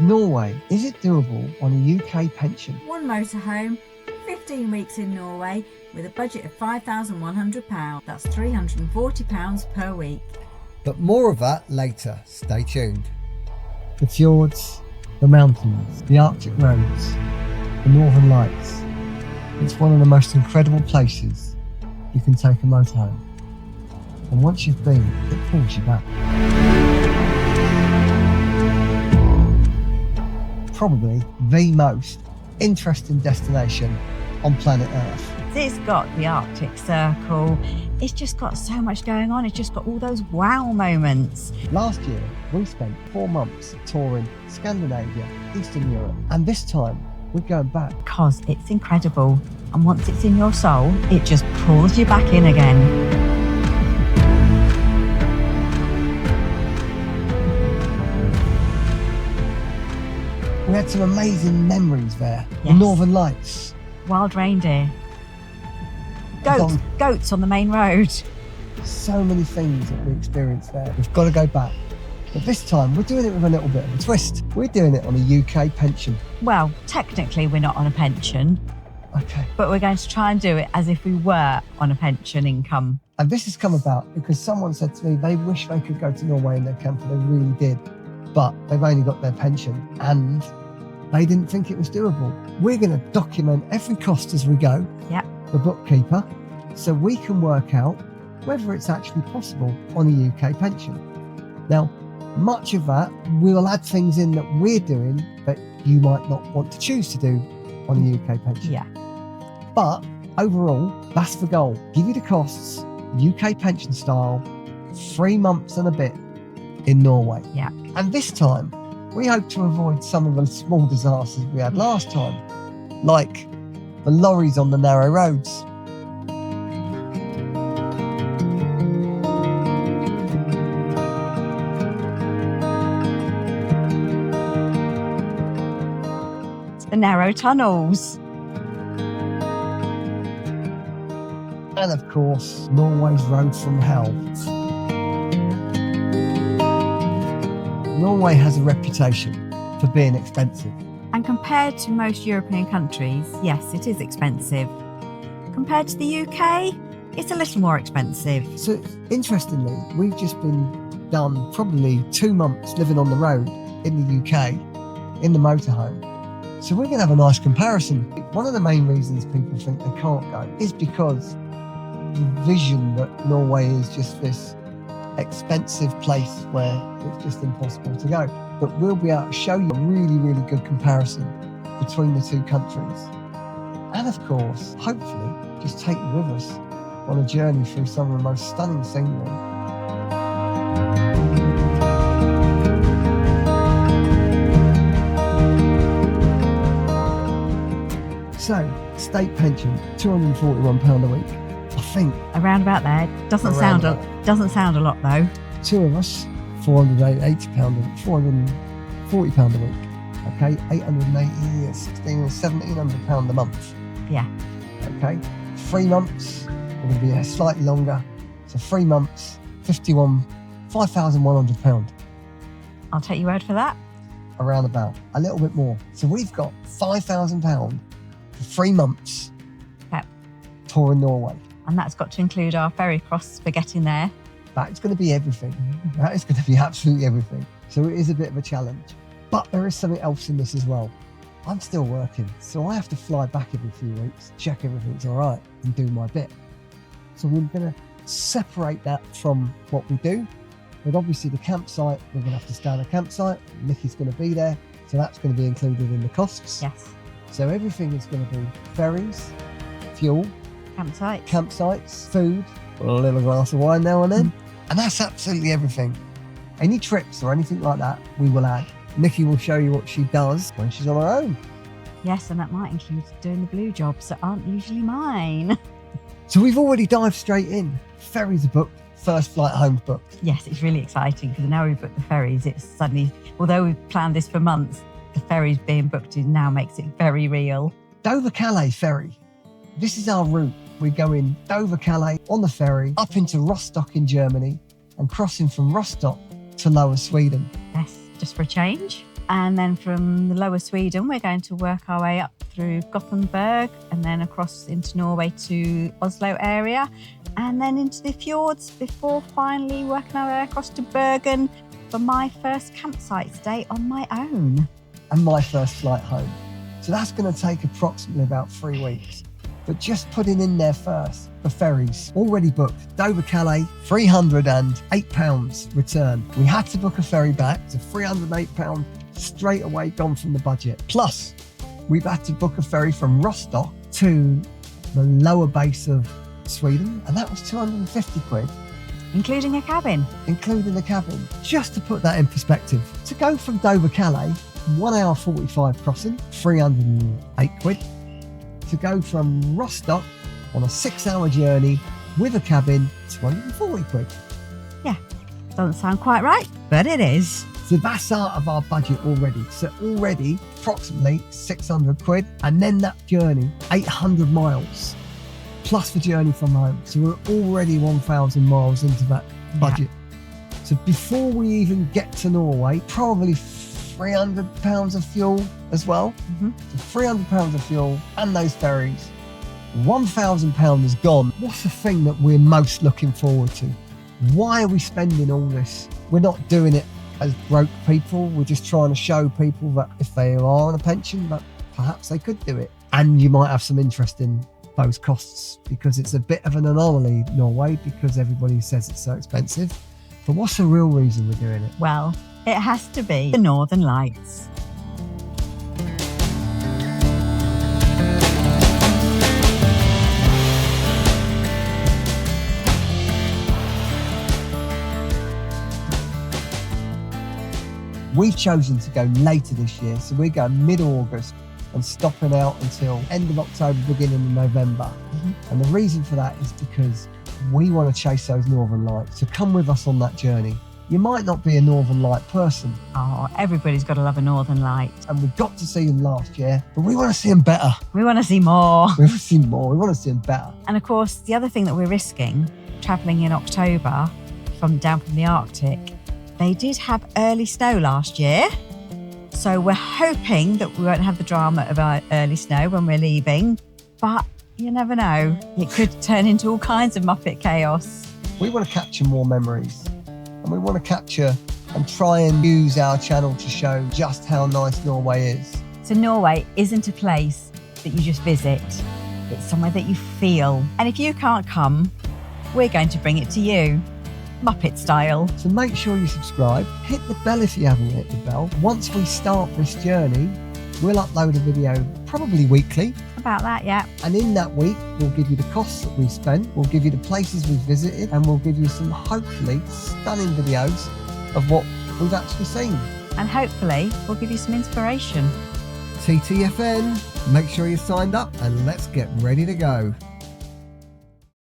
Norway, is it doable on a UK pension? One motorhome, 15 weeks in Norway with a budget of £5,100. That's £340 per week. But more of that later. Stay tuned. The fjords, the mountains, the Arctic roads, the Northern Lights. It's one of the most incredible places you can take a motorhome. And once you've been, it pulls you back. Probably the most interesting destination on planet Earth. It's got the Arctic Circle. It's just got so much going on. It's just got all those wow moments. Last year, we spent 4 months touring Scandinavia, Eastern Europe, and this time we're going back. Because it's incredible. And once it's in your soul, it just pulls you back in again. We had some amazing memories there. Yes. The Northern Lights. Wild reindeer. Goats on the main road. So many things that we experienced there. We've got to go back. But this time, we're doing it with a little bit of a twist. We're doing it on a UK pension. Well, technically we're not on a pension. Okay. But we're going to try and do it as if we were on a pension income. And this has come about because someone said to me they wish they could go to Norway in their camper. They really did. But they've only got their pension and they didn't think it was doable. We're going to document every cost as we go. Yeah. The bookkeeper, so we can work out whether it's actually possible on a UK pension. Now, much of that, we'll add things in that we're doing that you might not want to choose to do on a UK pension. Yeah. But overall, that's the goal. Give you the costs, UK pension style, 3 months and a bit in Norway. Yeah. And this time, we hope to avoid some of the small disasters we had last time, like the lorries on the narrow roads. The narrow tunnels. And of course, Norway's road from hell. Norway has a reputation for being expensive. And compared to most European countries, yes, it is expensive. Compared to the UK, it's a little more expensive. So interestingly, we've just been done probably 2 months living on the road in the UK, in the motorhome. So we're going to have a nice comparison. One of the main reasons people think they can't go is because the vision that Norway is just this expensive place where it's just impossible to go. But we'll be able to show you a really, really good comparison between the two countries. And of course, hopefully, just take you with us on a journey through some of the most stunning scenery. So, state pension, £241 a week. I think Around about there. Doesn't sound a lot though. 2 of us, £480, £440 a week. Okay, 880, 16, £1,700 a month. Yeah. Okay, 3 months, we're going to be slightly longer. So 3 months, £5,100. I'll take your word for that. Around about, a little bit more. So we've got £5,000 for 3 months. Yep. Touring Norway. And that's got to include our ferry costs for getting there. That's going to be everything. That is going to be absolutely everything. So it is a bit of a challenge. But there is something else in this as well. I'm still working, so I have to fly back every few weeks, check everything's all right, and do my bit. So we're going to separate that from what we do. But obviously the campsite, we're going to have to stay at a campsite. Nikki's going to be there, so that's going to be included in the costs. Yes. So everything is going to be ferries, fuel, campsites, food, a little glass of wine now and then. And that's absolutely everything. Any trips or anything like that, we will add. Nikki will show you what she does when she's on her own. Yes, and that might include doing the blue jobs that aren't usually mine. So we've already dived straight in. Ferries are booked, first flight home's booked. Yes, it's really exciting because now we've booked the ferries, it's suddenly, although we've planned this for months, the ferries being booked in now makes it very real. Dover-Calais ferry. This is our route. We're going Dover-Calais on the ferry, up into Rostock in Germany, and crossing from Rostock to Lower Sweden. Yes, just for a change. And then from the lower Sweden, we're going to work our way up through Gothenburg and then across into Norway to Oslo area and then into the fjords before finally working our way across to Bergen for my first campsite stay on my own. And my first flight home. So that's going to take approximately about 3 weeks. But just putting in there first, the ferries, already booked. Dover Calais, £308 return. We had to book a ferry back, so £308 straight away gone from the budget. Plus, we've had to book a ferry from Rostock to the lower base of Sweden, and that was 250 quid. Including a cabin. Including the cabin. Just to put that in perspective, to go from Dover Calais, 1 hour 45 crossing, 308 quid. To go from Rostock on a 6-hour journey with a cabin, 240 quid. Yeah, doesn't sound quite right, but it is. So that's out of our budget already. So already approximately 600 quid. And then that journey, 800 miles, plus the journey from home. So we're already 1,000 miles into that budget. Yeah. So before we even get to Norway, probably £300 of fuel as well. So £300 of fuel and those ferries. £1,000 is gone. What's the thing that we're most looking forward to? Why are we spending all this? We're not doing it as broke people. We're just trying to show people that if they are on a pension, that perhaps they could do it. And you might have some interest in those costs because it's a bit of an anomaly, Norway, because everybody says it's so expensive. But what's the real reason we're doing it? Well, it has to be the Northern Lights. We've chosen to go later this year, so we're going mid-August and stopping out until end of October, beginning of November. And the reason for that is because we want to chase those Northern Lights. So come with us on that journey. You might not be a Northern Light person. Oh, everybody's got to love a Northern Light. And we got to see them last year, but we want to see them better. We want to see more. We want to see more. We want to see them better. And of course, the other thing that we're risking, travelling in October down from the Arctic, they did have early snow last year. So we're hoping that we won't have the drama of our early snow when we're leaving. But you never know. It could turn into all kinds of Muppet chaos. We want to capture more memories. And we want to capture and try and use our channel to show just how nice Norway is. So Norway isn't a place that you just visit. It's somewhere that you feel. And if you can't come, we're going to bring it to you, Muppet style. So make sure you subscribe. Hit the bell if you haven't hit the bell. Once we start this journey, we'll upload a video probably weekly. About that, yeah. And in that week, we'll give you the costs that we've spent, we'll give you the places we've visited, and we'll give you some hopefully stunning videos of what we've actually seen. And hopefully we'll give you some inspiration. TTFN, make sure you're signed up and let's get ready to go.